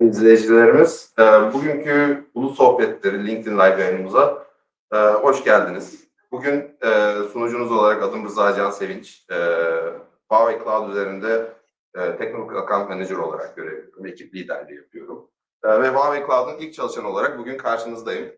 İzleyicilerimiz, bugünkü Bulut Sohbetleri LinkedIn Live yayınımıza hoş geldiniz. Bugün sunucunuz olarak adım Rıza Can Sevinç. Huawei Cloud üzerinde Teknik Account Manager olarak görev yapıyorum. Ekip liderliği yapıyorum. Ve Huawei Cloud'un ilk çalışanı olarak bugün karşınızdayım.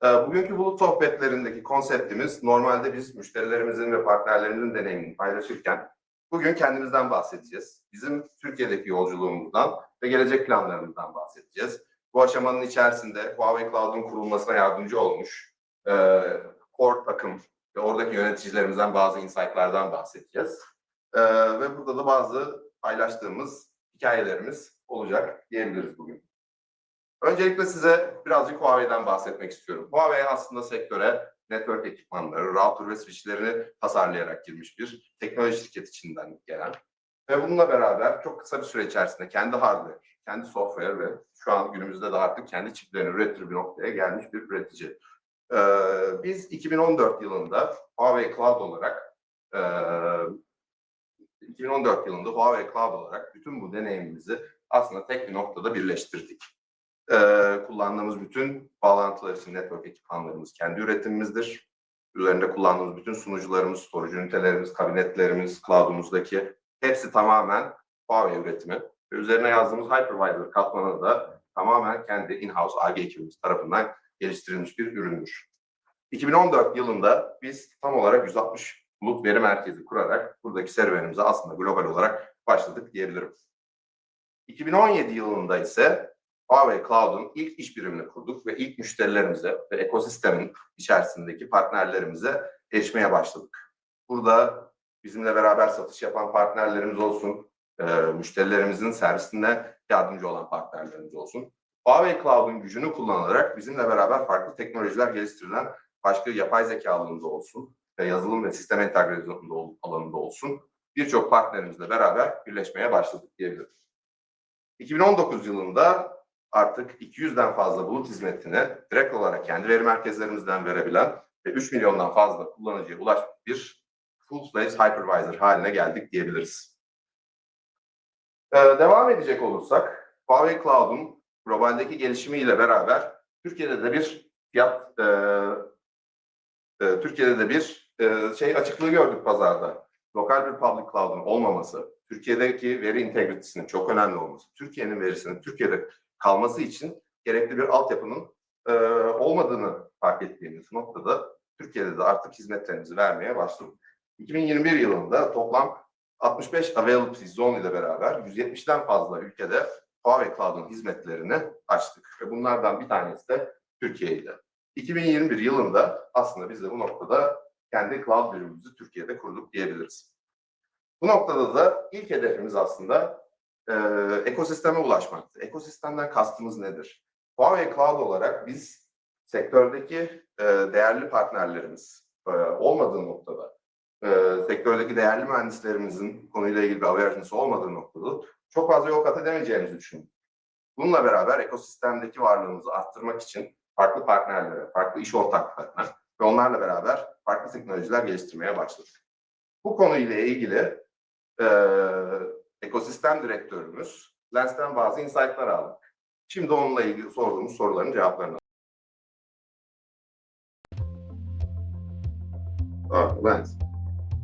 Bugünkü Bulut Sohbetlerindeki konseptimiz normalde biz müşterilerimizin ve partnerlerimizin deneyimini paylaşırken bugün kendimizden bahsedeceğiz. Bizim Türkiye'deki yolculuğumuzdan ve gelecek planlarımızdan bahsedeceğiz. Bu aşamanın içerisinde Huawei Cloud'un kurulmasına yardımcı olmuş core takım ve oradaki yöneticilerimizden bazı insight'lardan bahsedeceğiz. Ve burada da bazı paylaştığımız hikayelerimiz olacak diyebiliriz bugün. Öncelikle size birazcık Huawei'den bahsetmek istiyorum. Huawei aslında sektöre network ekipmanları, router ve switchlerini tasarlayarak girmiş bir teknoloji şirketi içinden gelen ve bununla beraber çok kısa bir süre içerisinde kendi hardware, kendi software ve şu an günümüzde de artık kendi çiplerini üretir bir noktaya gelmiş bir üretici. Biz 2014 yılında Huawei Cloud olarak 2014 yılında Huawei Cloud olarak bütün bu deneyimimizi aslında tek bir noktada birleştirdik. Kullandığımız bütün bağlantılar için network ekipmanlarımız kendi üretimimizdir. Üzerinde kullandığımız bütün sunucularımız, storage ünitelerimiz, kabinetlerimiz, cloud'umuzdaki hepsi tamamen Huawei üretimi. Ve üzerine yazdığımız hypervisor katmanı da tamamen kendi in-house Ar-Ge ekibimiz tarafından geliştirilmiş bir üründür. 2014 yılında biz tam olarak 160 bulut veri merkezi kurarak buradaki serüvenimize aslında global olarak başladık diyebilirim. 2017 yılında ise Huawei Cloud'un ilk iş birimini kurduk ve ilk müşterilerimize ve ekosistemin içerisindeki partnerlerimize erişmeye başladık. Burada bizimle beraber satış yapan partnerlerimiz olsun, müşterilerimizin servisinde yardımcı olan partnerlerimiz olsun. Huawei Cloud'un gücünü kullanarak bizimle beraber farklı teknolojiler geliştirilen başka yapay zeka alanında olsun, yazılım ve sistem entegrasyonu alanında olsun birçok partnerimizle beraber birleşmeye başladık diyebilirim. 2019 yılında artık 200'den fazla bulut hizmetini direkt olarak kendi veri merkezlerimizden verebilen ve 3 milyondan fazla kullanıcıya ulaşmış bir full-fledged hypervisor haline geldik diyebiliriz. Devam edecek olursak, Huawei Cloud'un globaldeki gelişimiyle beraber Türkiye'de de bir açıklığı gördük pazarda. Lokal bir public cloud'un olmaması, Türkiye'deki veri integritesinin çok önemli olması, Türkiye'nin verisinin Türkiye'de kalması için gerekli bir altyapının olmadığını fark ettiğimiz noktada Türkiye'de de artık hizmetlerimizi vermeye başladık. 2021 yılında toplam 65 availability zone ile beraber 170'den fazla ülkede Huawei Cloud'un hizmetlerini açtık ve bunlardan bir tanesi de Türkiye'ydi. 2021 yılında aslında biz de bu noktada kendi cloud birimimizi Türkiye'de kurduk diyebiliriz. Bu noktada da ilk hedefimiz aslında ekosisteme ulaşmaktı. Ekosistemden kastımız nedir? Huawei Cloud olarak biz sektördeki değerli partnerlerimiz olmadığı noktada, sektördeki değerli mühendislerimizin konuyla ilgili bir awareness olmadığı noktada çok fazla yol kat edemeyeceğimizi düşündük. Bununla beraber ekosistemdeki varlığımızı arttırmak için farklı partnerlere, farklı iş ortaklarına ve onlarla beraber farklı teknolojiler geliştirmeye başladık. Bu konuyla ilgili ekosistem direktörümüz Lens'ten bazı insight'lar aldık. Şimdi onunla ilgili sorduğumuz soruların cevaplarını Lens,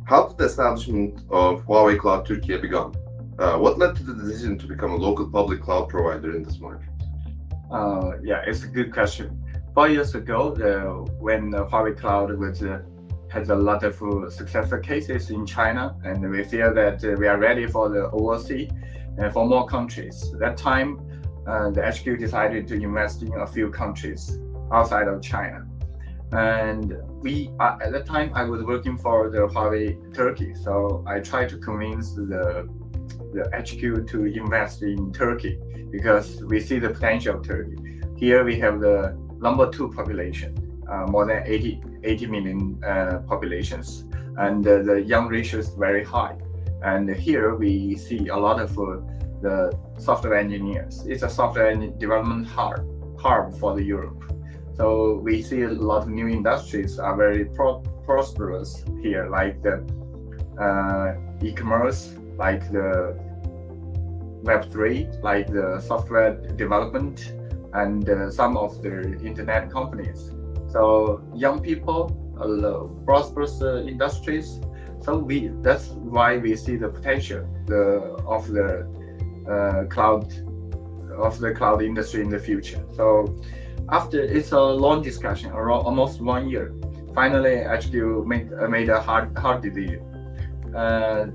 how did the establishment of Huawei Cloud Turkey begun? What led to the decision to become a local public cloud provider in this market? Yeah, it's a good question. 4 years ago, when Huawei Cloud has a lot of successful cases in China, and we feel that we are ready for the overseas and for more countries. That time, the HQ decided to invest in a few countries outside of China. And at that time, I was working for the Huawei Turkey, so I tried to convince the HQ to invest in Turkey because we see the potential of Turkey. Here we have the number 2 population, more than 80 million populations, and the young ratio is very high. And here we see a lot of the software engineers. It's a software development hub for the Europe. So we see a lot of new industries are very prosperous here, like the e-commerce, like the Web3, like the software development and some of the internet companies. So young people, prosperous industries. So that's why we see the potential of the cloud industry in the future. So after it's a long discussion, around almost 1 year, finally HQ made a hard decision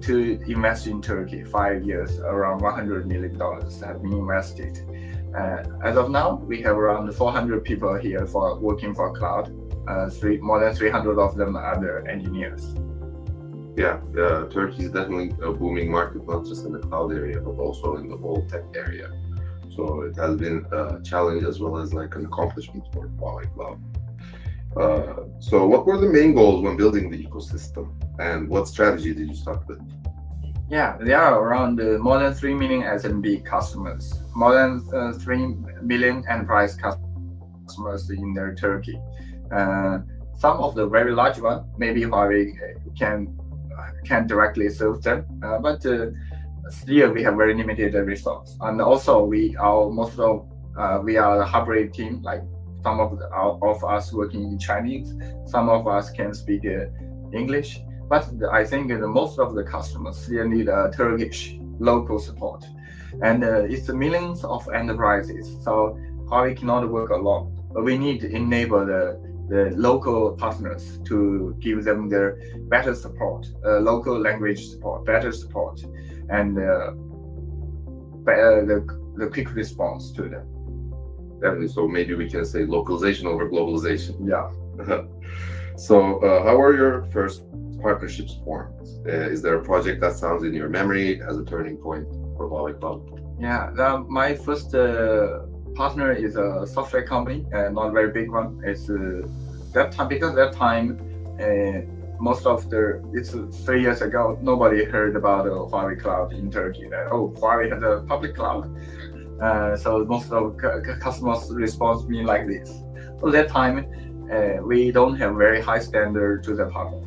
to invest in Turkey. 5 years, around $100 million have been invested. As of now, we have around 400 people here working for cloud. More than 300 of them are the engineers. Yeah, Turkey is definitely a booming market, not just in the cloud area, but also in the whole tech area. So it has been a challenge as well as like an accomplishment for Huawei Cloud. So what were the main goals when building the ecosystem, and what strategy did you start with? Yeah, there are around more than 3 million SMB customers, more than 3 million enterprise customers in Turkey. Some of the very large ones, maybe Huawei can directly serve them, but still we have very limited resource. And also we are a hybrid team, like some of us working in Chinese, some of us can speak English. But I think most of the customers still need a Turkish local support. And it's millions of enterprises, so Huawei cannot work alone. But we need to enable the local partners to give them the better support, local language support, better support, and the quick response to them. Definitely. So maybe we can say localization over globalization. Yeah. So how are your first partnerships formed? Is there a project that sounds in your memory as a turning point for Huawei Cloud? Yeah, my first partner is a software company, not a very big one. It's that time, because that time it's 3 years ago, nobody heard about Huawei Cloud in Turkey. Huawei has a public cloud. So most of customers respond to me like this. So that time, we don't have very high standard to the partners.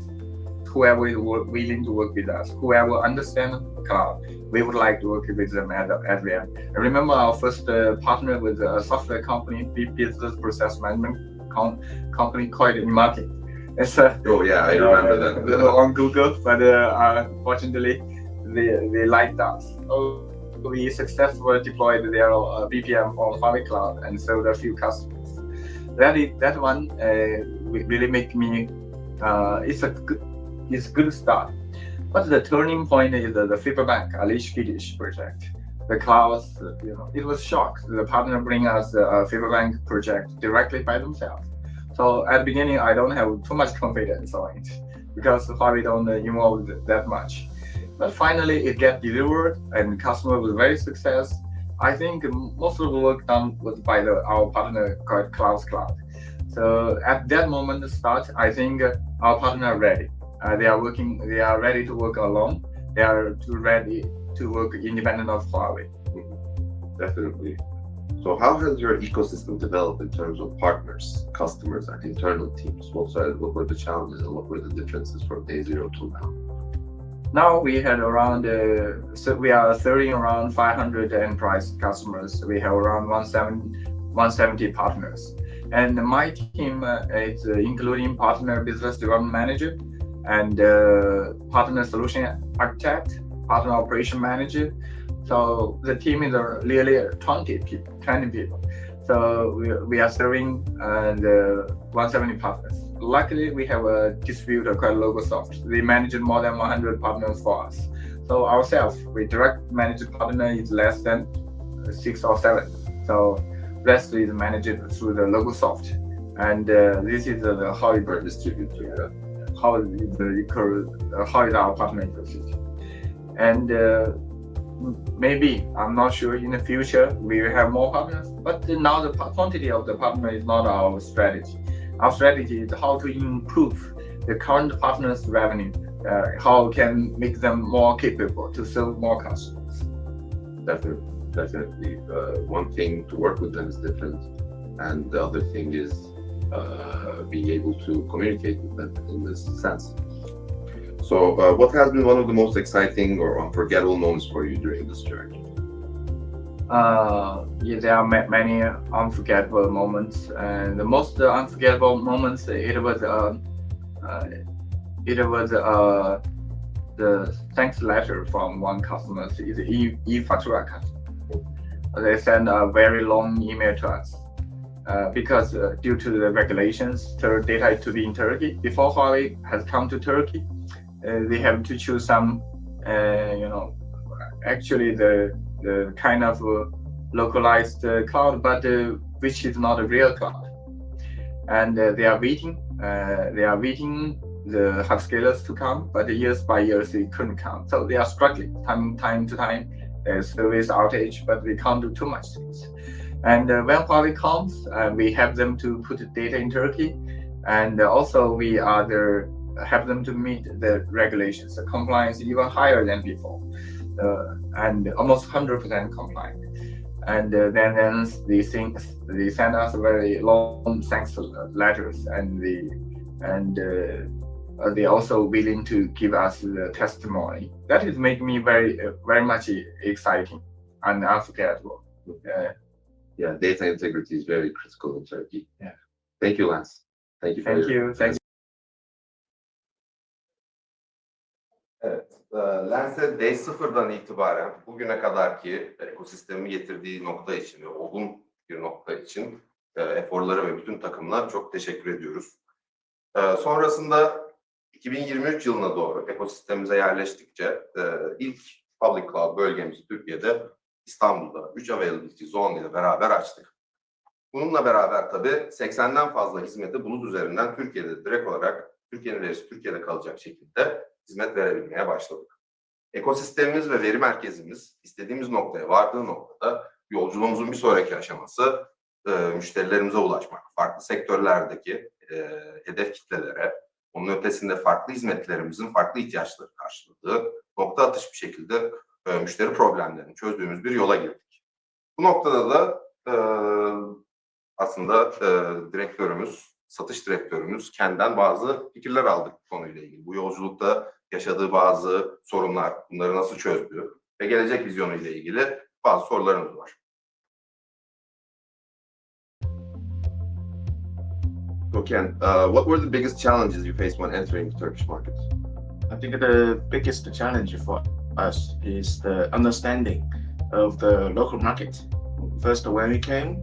Whoever is willing to work with us, whoever understands cloud, we would like to work with them at well. I remember our first partner with a software company, business process management company called Market. It's I remember that. On Google, but unfortunately, they liked us. So we successfully deployed their VPN on Huawei Cloud and served a few customers. That one really make me. It's a good start. But the turning point is the Fiberbank Alish Kiddish project. The clouds, it was shocked. The partner bring us a Fiberbank project directly by themselves. So at the beginning, I don't have too much confidence on it because Huawei don't involve that much. But finally, it get delivered and customer was very success. I think most of the work done was by our partner called Cloud. So at that moment start, I think our partner are ready. They are ready to work alone. They are ready to work independent of Huawei. Definitely. So how has your ecosystem developed in terms of partners, customers, and internal teams? What were the challenges and what were the differences from day zero to now? Now we had around, we are serving around 500 enterprise customers. We have around 170 partners. And my team is including partner business development manager, and partner solution architect, partner operation manager. So the team is really 20 people. So we are serving the 170 partners. Luckily, we have a distributor called Logosoft. They manage more than 100 partners for us. So ourselves, we direct manage partner is less than 6 or 7. So rest is managed through the Logosoft. And this is how it Our distributor. How is our partner ecosystem. And maybe, I'm not sure, in the future we will have more partners, but now the quantity of the partner is not our strategy. Our strategy is how to improve the current partners' revenue, how we can make them more capable to serve more customers. Definitely. One thing to work with them is different, and the other thing is being able to communicate with them in this sense. So what has been one of the most exciting or unforgettable moments for you during this journey? Yeah, there are many unforgettable moments, and the most unforgettable moments the thanks letter from one customer. Is e-factura customer. They send a very long email to us because due to the regulations, the data is to be in Turkey. Before Huawei has come to Turkey, they have to choose some, actually the kind of localized cloud, but which is not a real cloud. And they are waiting. The hyperscalers to come, but years by years they couldn't come. So they are struggling time to time. There's service outage, but we can't do too much things. And when Huawei comes, we have them to put the data in Turkey, and also we have them to meet the regulations. The compliance is even higher than before, and almost 100% compliant. And then they send us very long thanks letters, and they also willing to give us the testimony. That is making me very much exciting and unforgettable. Yeah, data integrity is very critical in Turkey. Yeah. Thank you, Lance. Thank you. Thank you. Evet, Lens'e Day 0'dan itibaren bugüne kadarki ekosistemi getirdiği nokta için ve olgun bir nokta için eforları ve bütün takımına çok teşekkür ediyoruz. Sonrasında 2023 yılına doğru ekosistemimize yerleştikçe ilk Public Cloud bölgemizi Türkiye'de İstanbul'da 3 Availability Zone ile beraber açtık. Bununla beraber tabii 80'den fazla hizmeti bulut üzerinden Türkiye'de direkt olarak Türkiye'nin verisi Türkiye'de kalacak şekilde hizmet verebilmeye başladık. Ekosistemimiz ve veri merkezimiz istediğimiz noktaya vardığı noktada yolculuğumuzun bir sonraki aşaması müşterilerimize ulaşmak. Farklı sektörlerdeki hedef kitlelere, onun ötesinde farklı hizmetlerimizin farklı ihtiyaçları karşıladığı nokta atış bir şekilde müşteri problemlerini çözdüğümüz bir yola girdik. Bu noktada da aslında satış direktörümüz kendinden bazı fikirler aldık bu konuyla ilgili. Bu yolculukta yaşadığı bazı sorunlar, bunları nasıl çözdüğü ve gelecek vizyonuyla ilgili bazı sorularımız var. Ken, what were the biggest challenges you faced when entering the Turkish market? I think the biggest challenge for us is the understanding of the local market. First, when we came,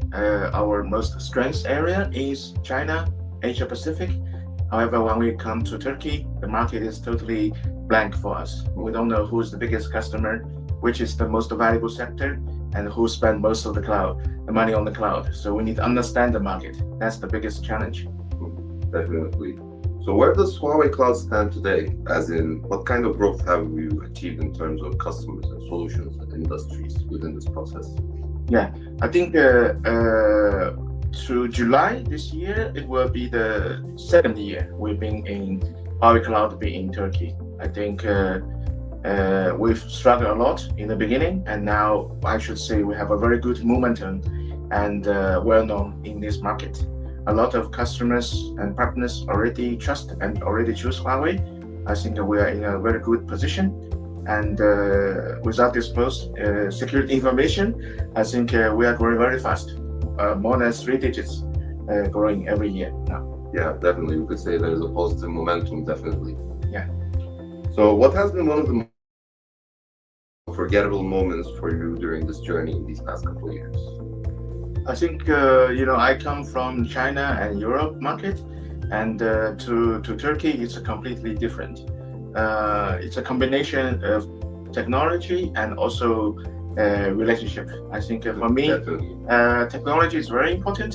our most strength area is China, Asia Pacific. However, when we come to Turkey, the market is totally blank for us. We don't know who's the biggest customer, which is the most valuable sector, and who spend most of the money on the cloud. So we need to understand the market. That's the biggest challenge. Definitely. So where does Huawei Cloud stand today? As in, what kind of growth have you achieved in terms of customers and solutions and industries within this process? Yeah, I think through July this year, it will be the second year we've been in Huawei Cloud being in Turkey. I think we've struggled a lot in the beginning, and now I should say we have a very good momentum and well known in this market. A lot of customers and partners already trust and already choose Huawei. I think we are in a very good position. And without this security information, I think we are growing very fast. More than 3 digits growing every year now. Yeah, definitely. We could say there's a positive momentum, definitely. Yeah. So what has been one of the unforgettable moments for you during this journey in these past couple of years? I think, I come from China and Europe market, and to Turkey, it's completely different. It's a combination of technology and also relationship. I think for me, technology is very important.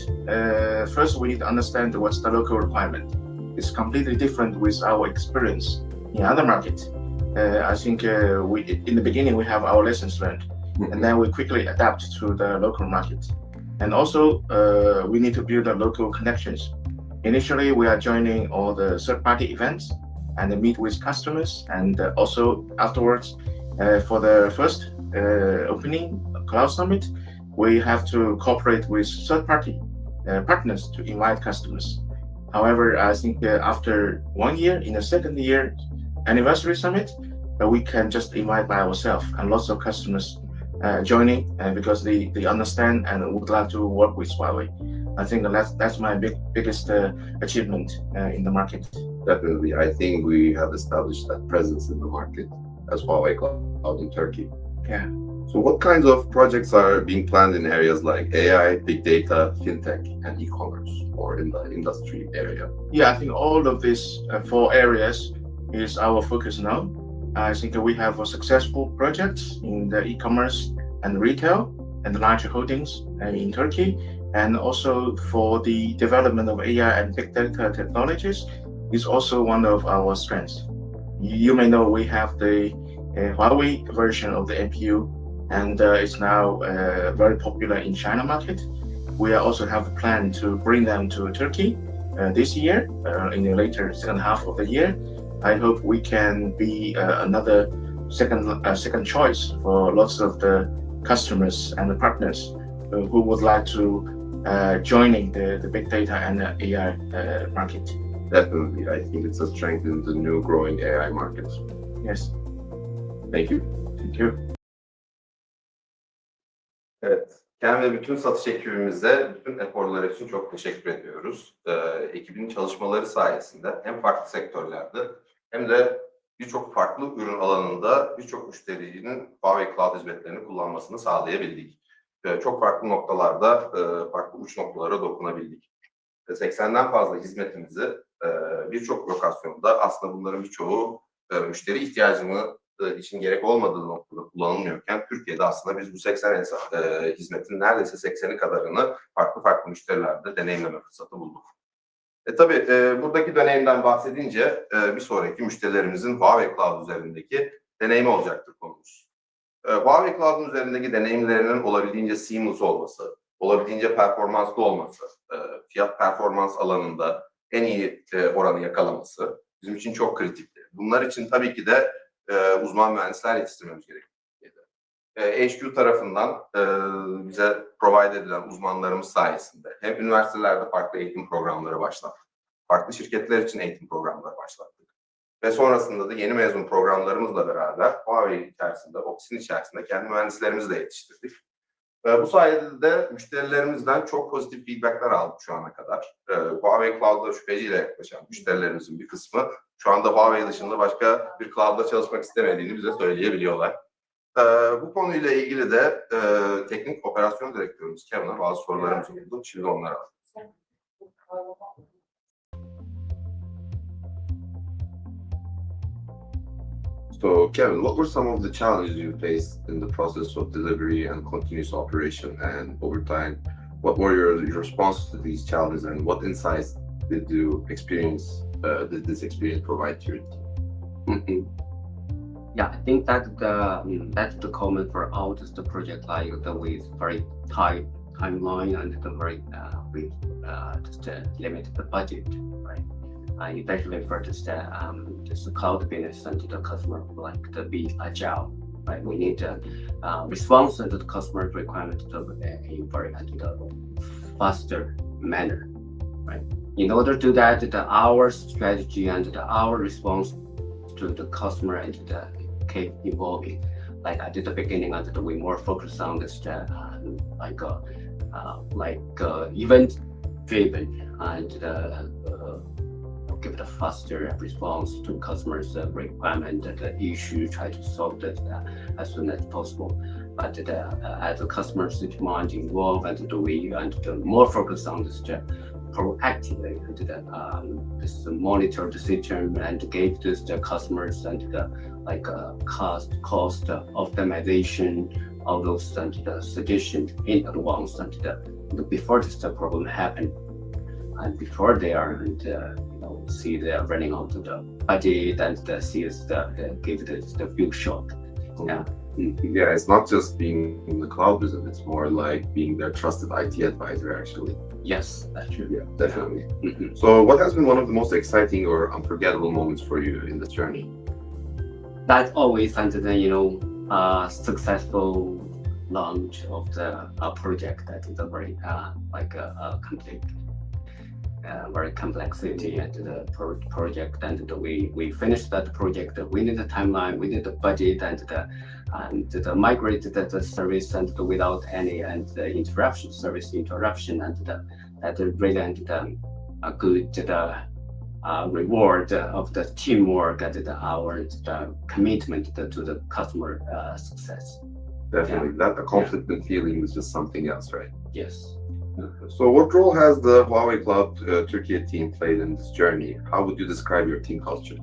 First, we need to understand what's the local requirement. It's completely different with our experience in other markets. I think in the beginning, we have our lessons learned, and then we quickly adapt to the local market. And also, we need to build the local connections. Initially, we are joining all the third-party events and meet with customers. And also afterwards, for the first opening Cloud Summit, we have to cooperate with third-party partners to invite customers. However, I think after 1 year, in the second year anniversary summit, we can just invite by ourselves, and lots of customers joining because they understand and would like to work with Huawei. I think that's my biggest achievement in the market. Definitely, I think we have established that presence in the market as Huawei Cloud in Turkey. Yeah. So what kinds of projects are being planned in areas like AI, big data, fintech, and e-commerce, or in the industry area? Yeah, I think all of these 4 areas is our focus now. I think we have a successful projects in the e-commerce and retail and large holdings in Turkey, and also for the development of AI and big data technologies is also one of our strengths. You may know we have the Huawei version of the NPU, and it's now very popular in China market. We also have a plan to bring them to Turkey this year, in the later second half of the year. I hope we can be another second choice for lots of the customers and the partners who would like to joining the big data and AI market. Definitely, I think it's a strength in the new growing AI market. Yes. Thank you. Thank you. Evet, Ken ve bütün satış ekibimize bütün eforları için çok teşekkür ediyoruz. Ekibin çalışmaları sayesinde hem farklı sektörlerde hem de birçok farklı ürün alanında birçok müşterinin Huawei Cloud hizmetlerini kullanmasını sağlayabildik. Çok farklı noktalarda, farklı uç noktalara dokunabildik. 80'den fazla hizmetimizi birçok lokasyonda aslında bunların birçoğu müşteri ihtiyacını için gerek olmadığı noktada kullanılmıyorken Türkiye'de aslında biz bu 80 hizmetin neredeyse 80'i kadarını farklı müşterilerde deneyimleme fırsatı bulduk. Tabii buradaki deneyimden bahsedince bir sonraki müşterilerimizin Huawei Cloud üzerindeki deneyimi olacaktır konumuz. Huawei Cloud'un üzerindeki deneyimlerinin olabildiğince seamless olması, olabildiğince performanslı olması, fiyat performans alanında en iyi oranı yakalaması bizim için çok kritikti. Bunlar için tabii ki de uzman mühendisler yetiştirmemiz gerekiyor. HQ tarafından bize provide edilen uzmanlarımız sayesinde hem üniversitelerde farklı eğitim programları başlattık, farklı şirketler için eğitim programları başlattık ve sonrasında da yeni mezun programlarımızla beraber Huawei içerisinde, ofisin içerisinde kendi mühendislerimizi de yetiştirdik. Bu sayede de müşterilerimizden çok pozitif feedbackler aldık şu ana kadar. Huawei Cloud'a şüpheciyle yaklaşan müşterilerimizin bir kısmı şu anda Huawei dışında başka bir cloud'da çalışmak istemediğini bize söyleyebiliyorlar. Bu konuyla ilgili de teknik operasyon direktörümüz Kevin'a bazı sorularımız oldu. Şimdi onlara alacağız. So, Kevin, what were some of the challenges you faced in the process of delivery and continuous operation? And over time, what were your responses to these challenges, and what insights did you experience? Did this experience provide to your team? Yeah, I think that that's the common for all the project, like with very tight timeline and the very with just limited budget, right? Especially for just the cloud business and the customer like to be agile, right? We need to respond to the customer's requirements in a very faster manner, right? In order to do that, our strategy and our response to the customer and keep evolving. Like at the beginning, we more focus on this event driven and give it a faster response to customers' requirement and the issue, try to solve that as soon as possible. But as the customers' demand evolve and we more focus on this proactively and this monitor the system and give this the customers and the cost optimization, all those and the suggestions in advance and before this problem happen and before they are and see they're running out of the budget and the sales give the few shot. Yeah. Yeah, it's not just being in the cloud business, it's more like being their trusted IT advisor actually. Yes, that's true. Yeah, definitely. Yeah. Mm-hmm. So what has been one of the most exciting or unforgettable moments for you in this journey? That's always and then successful launch of the project that is a very complete. very complexity and the project, and we finished that project within the timeline, within the budget, and the migrated the service and without any service interruption, and that really a good reward of the teamwork and our commitment to the customer success. Definitely, that accomplishment feeling is just something else, right? Yes. So what role has the Huawei Cloud Türkiye team played in this journey? How would you describe your team culture?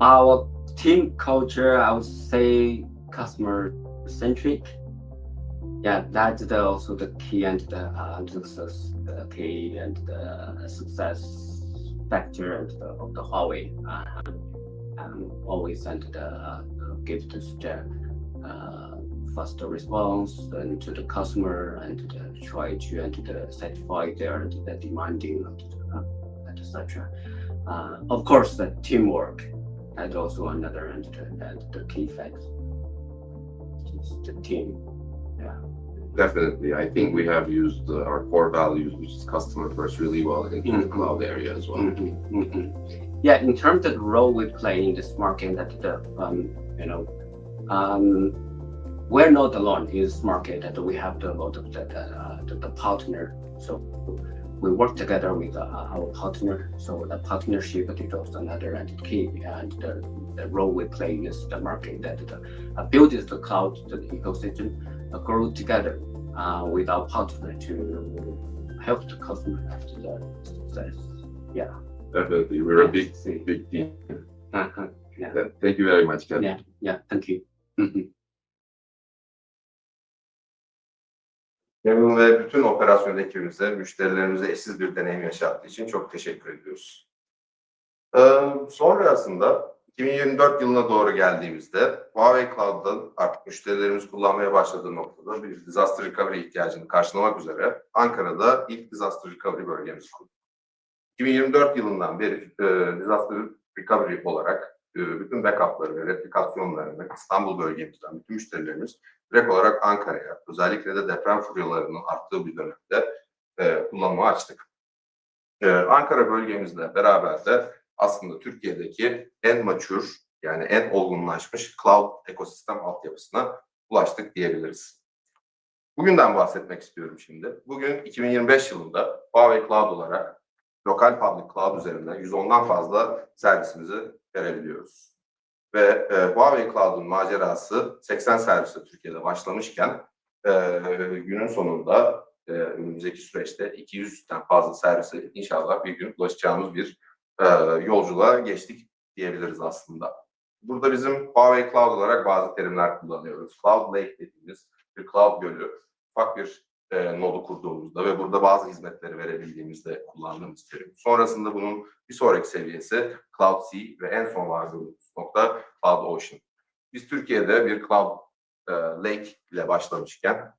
Our team culture, I would say, customer centric. Yeah, that's also the key and the key and the success factor of the Huawei. Always give this faster response and to the customer and try to satisfy their demanding and etc. Of course, the teamwork and also another and the key factor. It's the team. Yeah. Definitely, I think we have used our core values, which is customer first, really well in the cloud area as well. Yeah, in terms of the role we play in this market, that we're not alone in this market, that we have a lot of the partner. So we work together with our partner. So the partnership is also another and key, and the role we play in the market, that build the cloud, the ecosystem, grow together with our partner to help the customer have the success. Yeah. Definitely, we're a big team. Yeah. Thank you very much, Kevin. Yeah, thank you. Kevin ve bütün operasyon ekibimize, müşterilerimize eşsiz bir deneyim yaşattığı için çok teşekkür ediyoruz. Sonrasında 2024 yılına doğru geldiğimizde Huawei Cloud'dan artık müşterilerimiz kullanmaya başladığı noktada bir disaster recovery ihtiyacını karşılamak üzere Ankara'da ilk disaster recovery bölgemizi kurduk. 2024 yılından beri disaster recovery olarak bütün backup'ları ve replikasyonlarını İstanbul bölgemizden bütün müşterilerimiz direkt olarak Ankara'ya, özellikle de deprem furyalarının arttığı bir dönemde kullanıma açtık. Ankara bölgemizle beraber de aslında Türkiye'deki en mature, yani en olgunlaşmış cloud ekosistem altyapısına ulaştık diyebiliriz. Bugünden bahsetmek istiyorum şimdi. Bugün 2025 yılında Huawei Cloud olarak lokal public cloud üzerinden 110'dan fazla servisimizi verebiliyoruz. Ve Huawei Cloud'un macerası 80 servisle Türkiye'de başlamışken günün sonunda önümüzdeki süreçte 200'den fazla servise inşallah bir gün ulaşacağımız bir yolculuğa geçtik diyebiliriz aslında. Burada bizim Huawei Cloud olarak bazı terimler kullanıyoruz. Cloud Lake dediğimiz bir cloud gölü, ufak bir nodu kurduğumuzda ve burada bazı hizmetleri verebildiğimizde kullandığımız terim. Sonrasında bunun bir sonraki seviyesi Cloud Sea ve en son vardığımız nokta Cloud Ocean. Biz Türkiye'de bir Cloud Lake ile başlamışken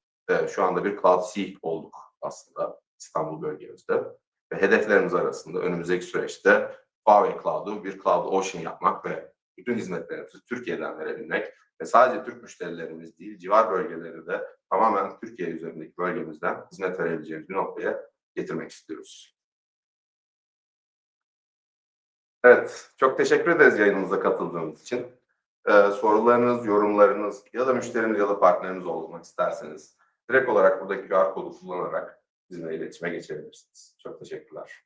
şu anda bir Cloud Sea olduk aslında İstanbul bölgemizde. Ve hedeflerimiz arasında önümüzdeki süreçte Huawei Cloud'u bir Cloud Ocean yapmak ve bütün hizmetlerimizi Türkiye'den verebilmek ve sadece Türk müşterilerimiz değil, civar bölgeleri de tamamen Türkiye üzerindeki bölgemizden hizmet verebileceğimiz bir noktaya getirmek istiyoruz. Evet, çok teşekkür ederiz yayınımıza katıldığınız için. Sorularınız, yorumlarınız ya da müşterimiz ya da partnerimiz olmak isterseniz direkt olarak buradaki QR kodu kullanarak bizimle iletişime geçebilirsiniz. Çok teşekkürler.